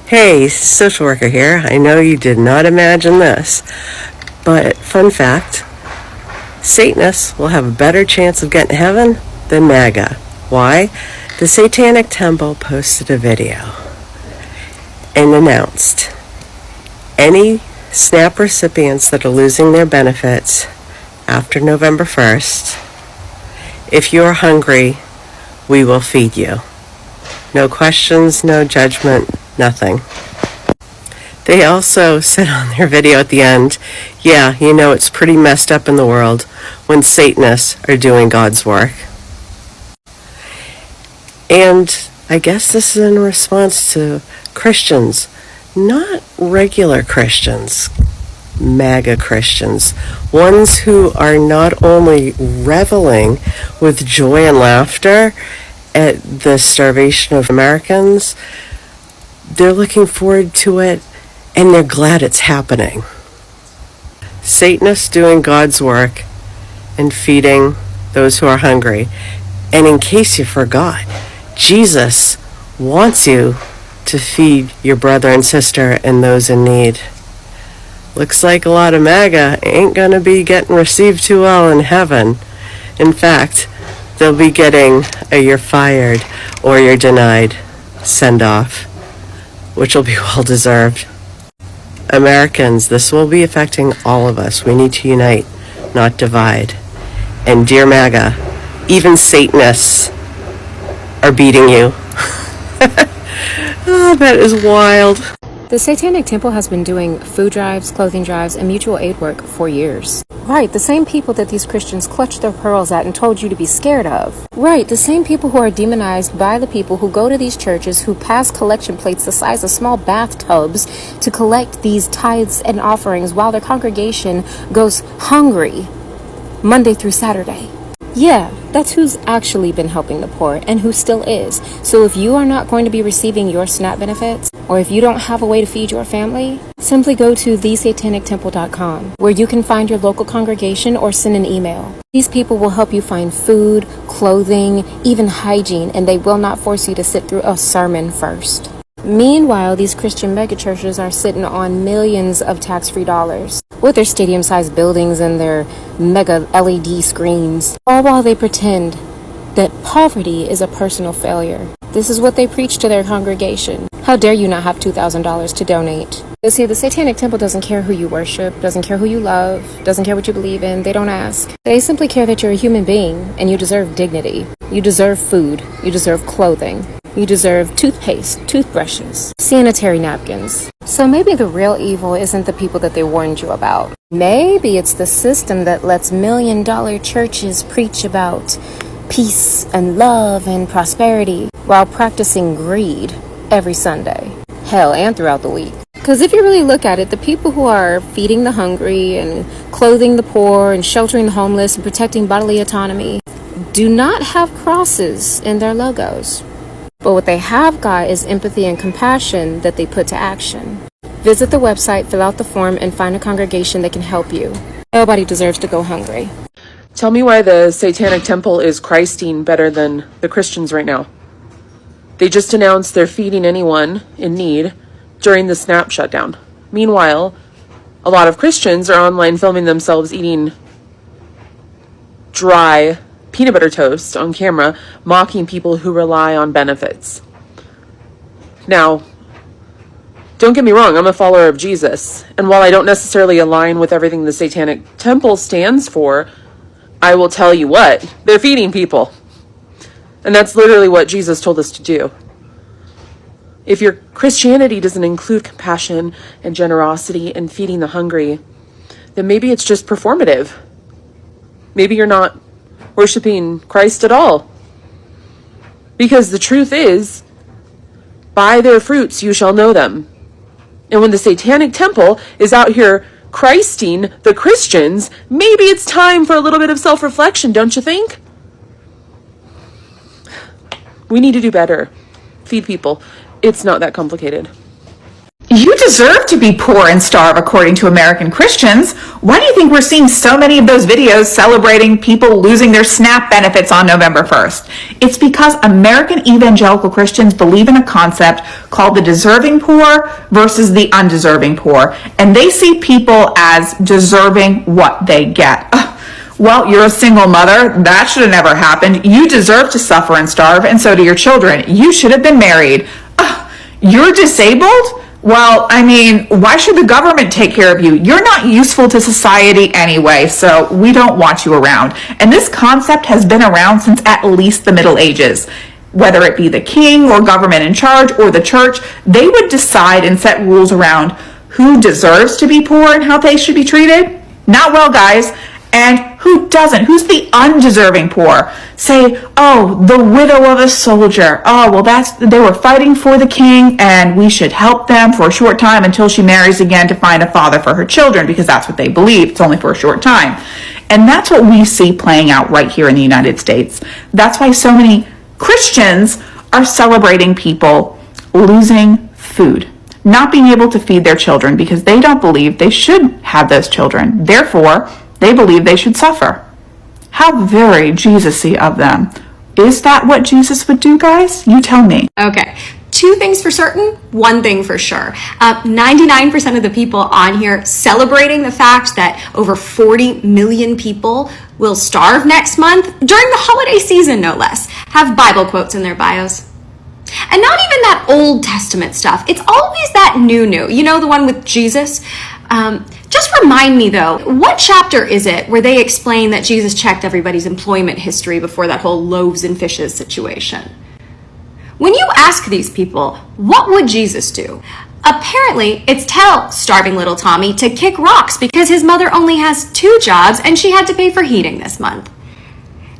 Hey, social worker here. I know you did not imagine this, but fun fact, Satanists will have a better chance of getting to heaven than MAGA. Why? The Satanic Temple posted a video and announced any SNAP recipients that are losing their benefits after November 1st, if you're hungry, we will feed you. No questions, no judgment, nothing. They also said on their video at the end, yeah, you know it's pretty messed up in the world when Satanists are doing God's work. And I guess this is in response to Christians, not regular Christians, MAGA Christians, ones who are not only reveling with joy and laughter at the starvation of Americans, they're looking forward to it and they're glad it's happening. Satanists doing God's work and feeding those who are hungry. And in case you forgot, Jesus wants you to feed your brother and sister and those in need. Looks like a lot of MAGA ain't going to be getting received too well in heaven. In fact, they'll be getting a you're fired or you're denied send-off, which will be well-deserved. Americans, this will be affecting all of us. We need to unite, not divide. And dear MAGA, even Satanists are beating you. Oh, that is wild. The Satanic Temple has been doing food drives, clothing drives, and mutual aid work for years. Right, the same people that these Christians clutched their pearls at and told you to be scared of. Right, the same people who are demonized by the people who go to these churches who pass collection plates the size of small bathtubs to collect these tithes and offerings while their congregation goes hungry Monday through Saturday. Yeah, that's who's actually been helping the poor and who still is. So if you are not going to be receiving your SNAP benefits, or if you don't have a way to feed your family, simply go to thesatanictemple.com, where you can find your local congregation or send an email. These people will help you find food, clothing, even hygiene, and they will not force you to sit through a sermon first. Meanwhile, these Christian megachurches are sitting on millions of tax-free dollars with their stadium-sized buildings and their mega LED screens, all while they pretend that poverty is a personal failure. This is what they preach to their congregation. How dare you not have $2,000 to donate? You see, the Satanic Temple doesn't care who you worship, doesn't care who you love, doesn't care what you believe in. They don't ask. They simply care that you're a human being and you deserve dignity. You deserve food. You deserve clothing. You deserve toothpaste, toothbrushes, sanitary napkins. So maybe the real evil isn't the people that they warned you about. Maybe it's the system that lets million-dollar churches preach about peace and love and prosperity while practicing greed every Sunday. Hell, and throughout the week. Because if you really look at it, the people who are feeding the hungry and clothing the poor and sheltering the homeless and protecting bodily autonomy do not have crosses in their logos. But what they have got is empathy and compassion that they put to action. Visit the website, fill out the form, and find a congregation that can help you. Nobody deserves to go hungry. Tell me why the Satanic Temple is Christine better than the Christians right now. They just announced they're feeding anyone in need during the SNAP shutdown. Meanwhile, a lot of Christians are online filming themselves eating dry peanut butter toast on camera, mocking people who rely on benefits. Now, don't get me wrong, I'm a follower of Jesus, and while I don't necessarily align with everything the Satanic Temple stands for, I will tell you what, they're feeding people. And that's literally what Jesus told us to do. If your Christianity doesn't include compassion and generosity and feeding the hungry, then maybe it's just performative. Maybe you're not worshiping Christ at all. Because the truth is, by their fruits you shall know them. And when the Satanic Temple is out here Christing the Christians, maybe it's time for a little bit of self-reflection, don't you think? We need to do better. Feed people. It's not that complicated. You just deserve to be poor and starve, according to American Christians. Why do you think we're seeing so many of those videos celebrating people losing their SNAP benefits on November 1st? It's because American evangelical Christians believe in a concept called the deserving poor versus the undeserving poor, and they see people as deserving what they get. Well, you're a single mother. That should have never happened. You deserve to suffer and starve, and so do your children. You should have been married. You're disabled? Well, I mean, why should the government take care of you? You're not useful to society anyway, so we don't want you around. And this concept has been around since at least the Middle Ages. Whether it be the king or government in charge or the church, they would decide and set rules around who deserves to be poor and how they should be treated. Not well, guys. And who doesn't? Who's the undeserving poor? Say, oh, the widow of a soldier. Oh, well, they were fighting for the king and we should help them for a short time until she marries again to find a father for her children, because that's what they believe. It's only for a short time. And that's what we see playing out right here in the United States. That's why so many Christians are celebrating people losing food, not being able to feed their children because they don't believe they should have those children. Therefore, they believe they should suffer. How very Jesus-y of them. Is that what Jesus would do, guys? You tell me. Okay, 2 things for certain, 1 thing for sure. 99% of the people on here celebrating the fact that over 40 million people will starve next month, during the holiday season no less, have Bible quotes in their bios. And not even that Old Testament stuff. It's always that new. You know, the one with Jesus? Just remind me though, what chapter is it where they explain that Jesus checked everybody's employment history before that whole loaves and fishes situation? When you ask these people, what would Jesus do? Apparently, it's tell starving little Tommy to kick rocks because his mother only has 2 jobs and she had to pay for heating this month.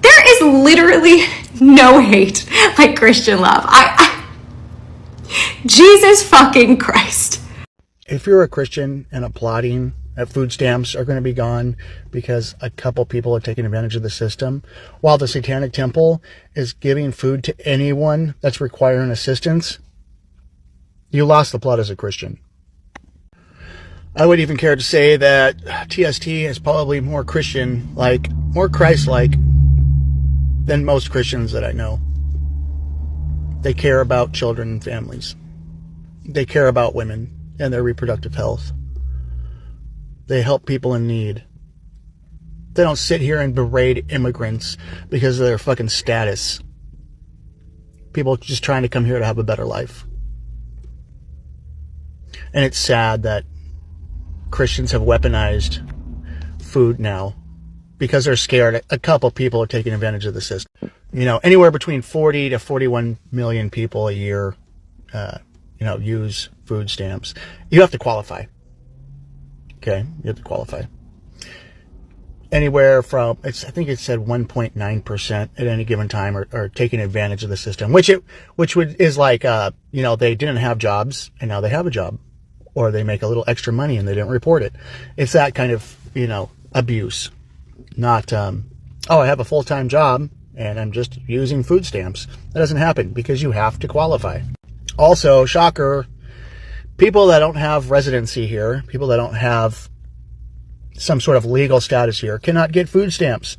There is literally no hate like Christian love. Jesus fucking Christ. If you're a Christian and applauding that food stamps are going to be gone because a couple people are taking advantage of the system, while the Satanic Temple is giving food to anyone that's requiring assistance, you lost the plot as a Christian. I would even care to say that TST is probably more Christian-like, more Christ-like than most Christians that I know. They care about children and families. They care about women and their reproductive health. They help people in need. They don't sit here and berate immigrants because of their fucking status. People just trying to come here to have a better life. And it's sad that Christians have weaponized food now because they're scared a couple people are taking advantage of the system. You know, anywhere between 40 to 41 million people a year use food stamps. You have to qualify. Okay, you have to qualify. Anywhere from, I think it said 1.9% at any given time are taking advantage of the system, which is like, they didn't have jobs and now they have a job, or they make a little extra money and they didn't report it. It's that kind of, abuse. Not, I have a full-time job and I'm just using food stamps. That doesn't happen because you have to qualify. Also, shocker, people that don't have residency here, people that don't have some sort of legal status here, cannot get food stamps.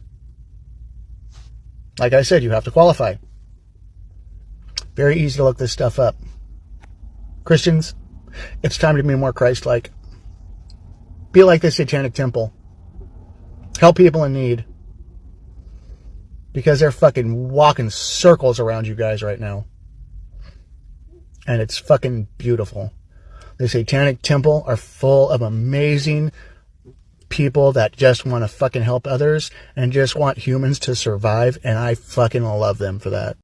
Like I said, you have to qualify. Very easy to look this stuff up. Christians, it's time to be more Christ-like. Be like the Satanic Temple. Help people in need. Because they're fucking walking circles around you guys right now. And it's fucking beautiful. The Satanic Temple are full of amazing people that just want to fucking help others and just want humans to survive, and I fucking love them for that.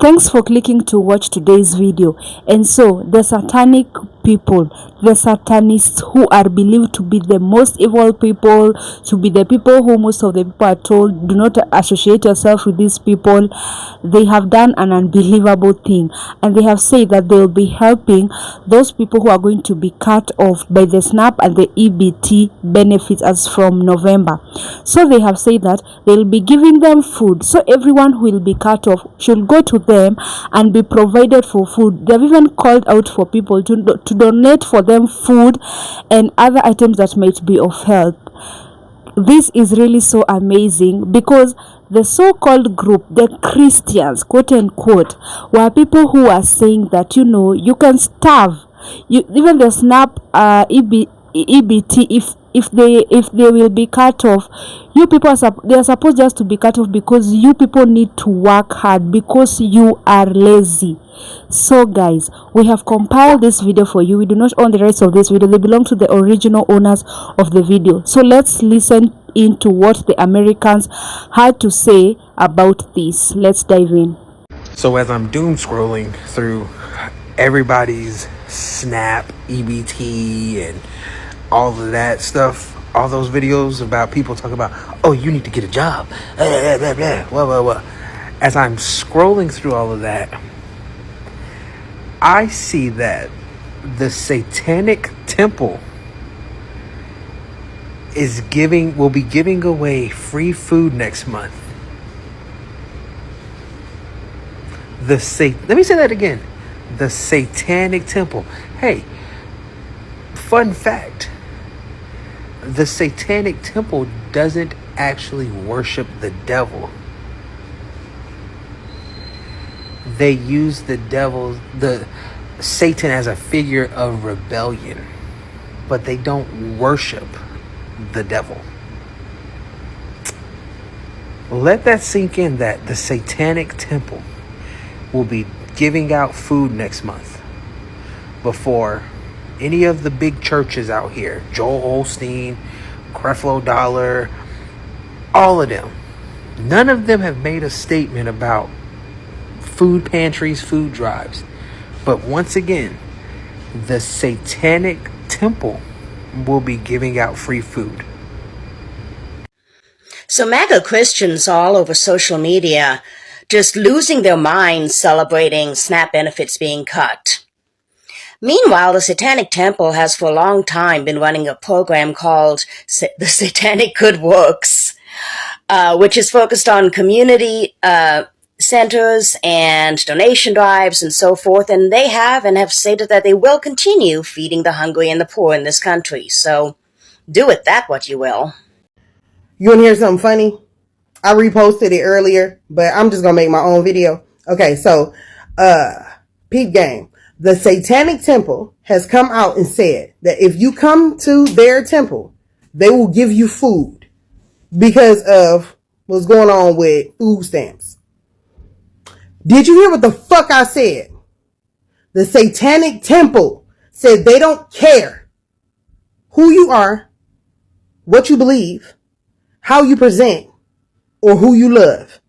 Thanks for clicking to watch today's video. And so, the satanic people, the Satanists, who are believed to be the most evil people, to be the people who most of the people are told, do not associate yourself with these people, they have done an unbelievable thing. And they have said that they will be helping those people who are going to be cut off by the SNAP and the EBT benefits as from November. So they have said that they will be giving them food. So everyone who will be cut off should go to them and be provided for food. They have even called out for people to donate for them food and other items that might be of help. This is really so amazing because the so-called group, the Christians, quote unquote, were people who are saying that, you know, you can starve. Even the SNAP EBT, if they will be cut off, you people they are supposed just to be cut off because you people need to work hard because you are lazy. So guys, we have compiled this video for you. We do not own the rights of this video. They belong to the original owners of the video. So let's listen into what the Americans had to say about this. Let's dive in. So as I'm doom scrolling through everybody's SNAP, EBT, and all of that stuff, all those videos about people talking about, oh, you need to get a job, blah, blah, blah, blah, blah, blah. As I'm scrolling through all of that, I see that the Satanic Temple will be giving away free food next month. Let me say that again. The Satanic Temple. Hey, fun fact. The Satanic Temple doesn't actually worship the devil. They use Satan as a figure of rebellion, but they don't worship the devil. Let that sink in, that the Satanic Temple will be giving out food next month before any of the big churches out here, Joel Osteen, Creflo Dollar, all of them. None of them have made a statement about food pantries, food drives. But once again, the Satanic Temple will be giving out free food. So MAGA Christians all over social media just losing their minds celebrating SNAP benefits being cut. Meanwhile, the Satanic Temple has for a long time been running a program called the Satanic Good Works, which is focused on community centers and donation drives and so forth, and they have stated that they will continue feeding the hungry and the poor in this country. So do with that what you will. You want to hear something funny? I reposted it earlier, but I'm just going to make my own video. Okay, so peep game. The Satanic Temple has come out and said that if you come to their temple, they will give you food because of what's going on with food stamps. Did you hear what the fuck I said? The Satanic Temple said they don't care who you are, what you believe, how you present, or who you love.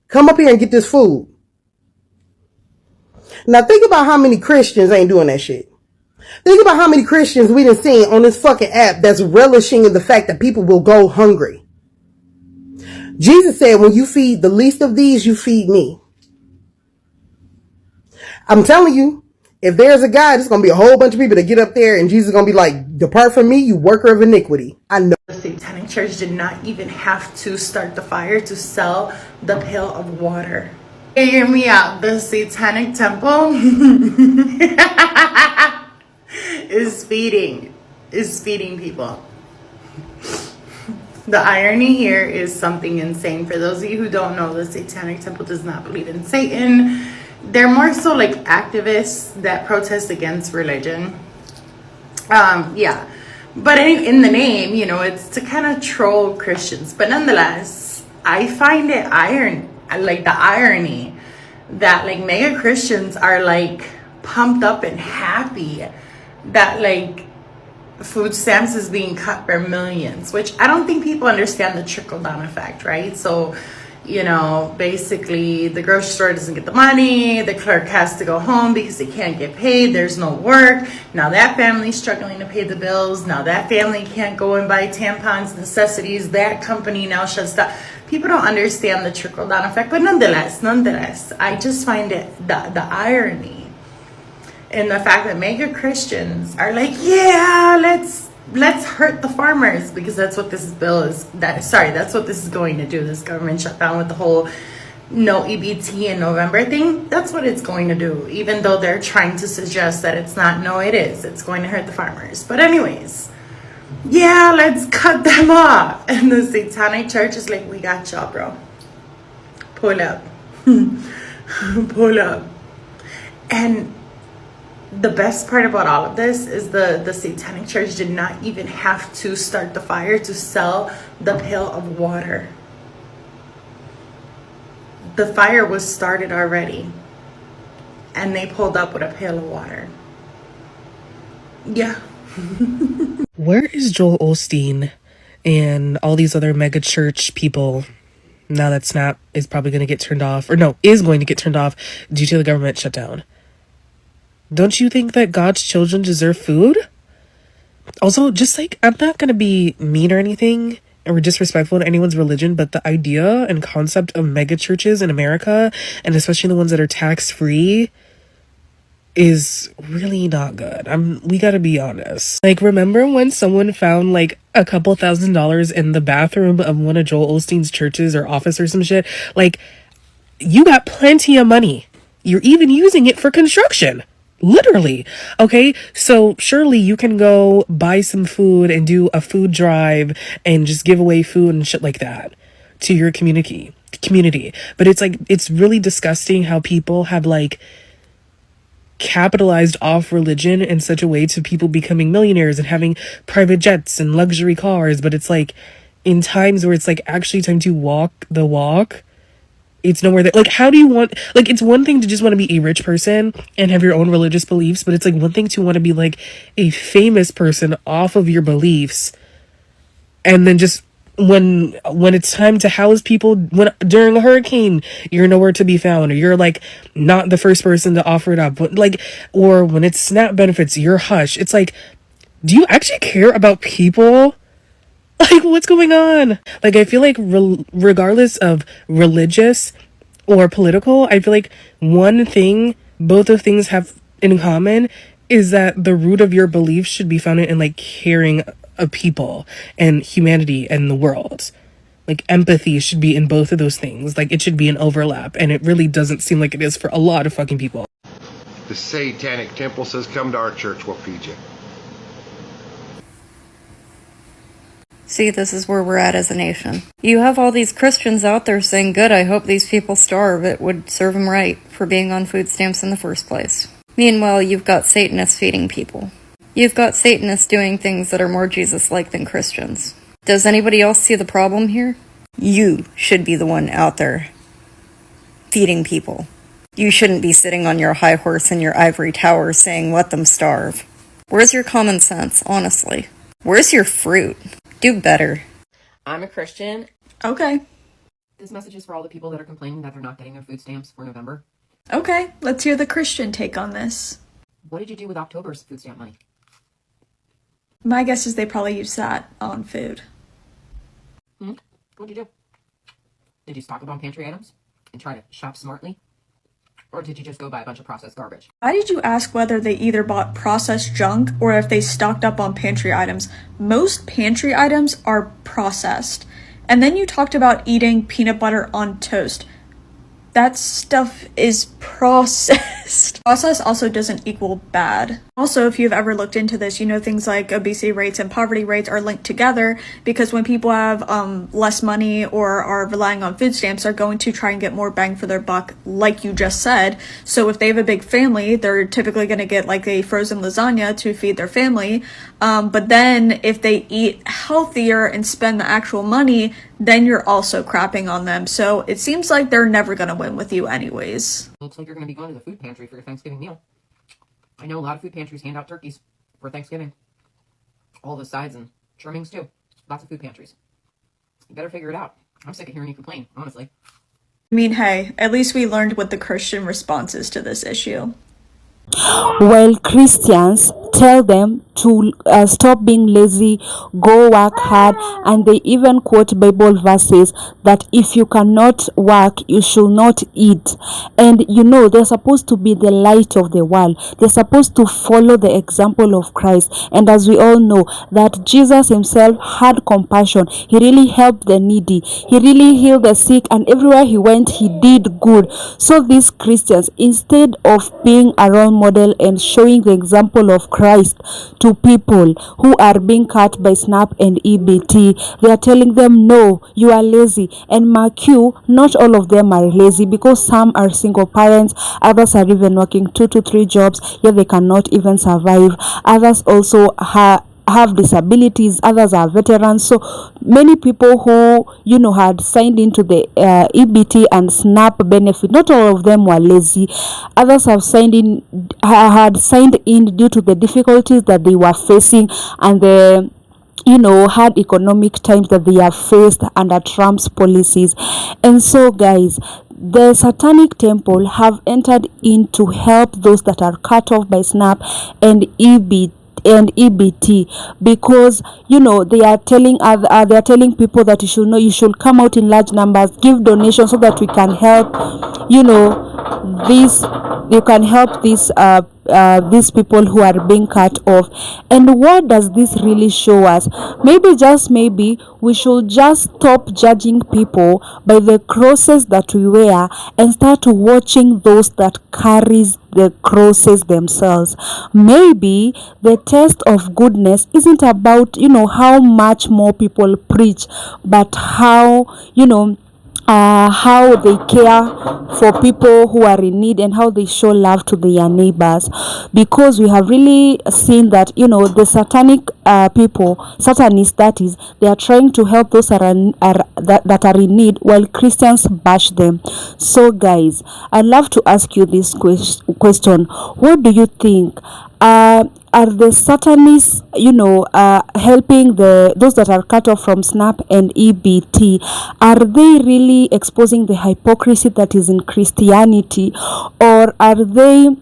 Come up here and get this food. Now think about how many Christians ain't doing that shit. Think about how many Christians we done seen on this fucking app that's relishing in the fact that people will go hungry. Jesus said, when you feed the least of these, you feed me. I'm telling you, if there's a God, there's going to be a whole bunch of people that get up there and Jesus is going to be like, depart from me, you worker of iniquity. I know. The Satanic Church did not even have to start the fire to sell the pail of water. Hear me out. The Satanic Temple is feeding people. The irony here is something insane. For those of you who don't know, the Satanic Temple does not believe in Satan. They're more so like activists that protest against religion. Yeah. But in the name, you know, it's to kind of troll Christians. But nonetheless, I find it the irony that like mega Christians are like pumped up and happy that like food stamps is being cut for millions, which I don't think people understand the trickle-down effect, right? So, you know, basically the grocery store doesn't get the money, the clerk has to go home because they can't get paid, there's no work. Now that family's struggling to pay the bills. Now that family can't go and buy tampons, necessities. That company now shuts down. People don't understand the trickle-down effect, but nonetheless, I just find it the irony in the fact that mega Christians are like, yeah, let's hurt the farmers, because that's what this bill is. That's what this is going to do. This government shutdown with the whole no EBT in November thing, that's what it's going to do. Even though they're trying to suggest that it's not, no, it is. It's going to hurt the farmers. But anyways, yeah, let's cut them off. And the Satanic Church is like, we got y'all, bro. Pull up. Pull up. And the best part about all of this is the Satanic Church did not even have to start the fire to sell the pail of water. The fire was started already, and they pulled up with a pail of water. Yeah. Where is Joel Osteen and all these other mega church people now that SNAP is probably going to get turned off, or no, is going to get turned off due to the government shutdown? Don't you think that God's children deserve food? Also, just like, I'm not going to be mean or anything or disrespectful to anyone's religion, but the idea and concept of mega churches in America, and especially the ones that are tax-free, is really not good. We gotta be honest. Like, remember when someone found like a couple $1,000s in the bathroom of one of Joel Osteen's churches or office or some shit? Like, you got plenty of money. You're even using it for construction. Literally. Okay, so surely you can go buy some food and do a food drive and just give away food and shit like that to your community. But it's like, it's really disgusting how people have like capitalized off religion in such a way to people becoming millionaires and having private jets and luxury cars. But it's like, in times where it's like actually time to walk the walk, it's nowhere that, like, how do you want, like, it's one thing to just want to be a rich person and have your own religious beliefs, but it's like one thing to want to be like a famous person off of your beliefs, and then just when it's time to house people, when during a hurricane you're nowhere to be found, or you're like not the first person to offer it up, but like, or when it's SNAP benefits, you're hush. It's like, do you actually care about people? Like, what's going on? Like, I feel like regardless of religious or political, I feel like one thing both of things have in common is that the root of your beliefs should be found in like caring of people and humanity and the world. Like, empathy should be in both of those things. Like, it should be an overlap, and it really doesn't seem like it is for a lot of fucking people. The Satanic Temple says, come to our church, we'll feed you. See, this is where we're at as a nation. You have all these Christians out there saying, good, I hope these people starve. It would serve them right for being on food stamps in the first place. Meanwhile, you've got Satanists feeding people. You've got Satanists doing things that are more Jesus-like than Christians. Does anybody else see the problem here? You should be the one out there feeding people. You shouldn't be sitting on your high horse in your ivory tower saying, let them starve. Where's your common sense, honestly? Where's your fruit? Do better. I'm a Christian. Okay. This message is for all the people that are complaining that they're not getting their food stamps for November. Okay, let's hear the Christian take on this. What did you do with October's food stamp money? My guess is they probably used that on food. What'd you do? Did you stock up on pantry items and try to shop smartly? Or did you just go buy a bunch of processed garbage? Why did you ask whether they either bought processed junk or if they stocked up on pantry items? Most pantry items are processed. And then you talked about eating peanut butter on toast. That stuff is processed. Processed also doesn't equal bad. Also, if you've ever looked into this, you know things like obesity rates and poverty rates are linked together because when people have less money or are relying on food stamps, they're going to try and get more bang for their buck, like you just said. So if they have a big family, they're typically going to get like a frozen lasagna to feed their family. But then if they eat healthier and spend the actual money, then you're also crapping on them. So it seems like they're never going to win with you anyways. Looks like you're going to be going to the food pantry for your Thanksgiving meal. I know a lot of food pantries hand out turkeys for Thanksgiving. All the sides and trimmings too. Lots of food pantries. You better figure it out. I'm sick of hearing you complain, honestly. I mean, hey, at least we learned what the Christian response is to this issue. While Christians tell them to stop being lazy, go work hard, and they even quote Bible verses that if you cannot work, you should not eat. And they're supposed to be the light of the world. They're supposed to follow the example of Christ. And as we all know, that Jesus himself had compassion. He really helped the needy. He really healed the sick, and everywhere he went, he did good. So these Christians, instead of being a role model and showing the example of Christ to people who are being cut by SNAP and EBT, they are telling them, no, you are lazy. And mark you, not all of them are lazy, because some are single parents, others are even working 2 to 3 jobs, yet they cannot even survive. Others also have disabilities, others are veterans. So many people who had signed into the EBT and SNAP benefit, not all of them were lazy. Others had signed in due to the difficulties that they were facing and the hard economic times that they have faced under Trump's policies. And so guys, the Satanic Temple have entered in to help those that are cut off by SNAP and EBT because they are telling people that you should come out in large numbers, give donations so that we can help these people who are being cut off. And what does this really show us? Maybe, just maybe, we should just stop judging people by the crosses that we wear and start watching those that carries the crosses themselves. Maybe the test of goodness isn't about how much more people preach, but how they care for people who are in need and how they show love to their neighbors. Because we have really seen that the satanic Satanists, that is, they are trying to help those that are in need, while Christians bash them. So guys, I'd love to ask you this question: what do you think? Are the Satanists, helping those that are cut off from SNAP and EBT? Are they really exposing the hypocrisy that is in Christianity, or are they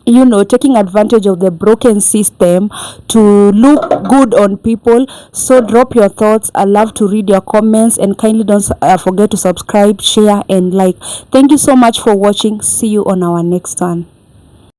taking advantage of the broken system to look good on people? So drop your thoughts. I love to read your comments, and kindly don't forget to subscribe, share, and like. Thank you so much for watching. See you on our next one.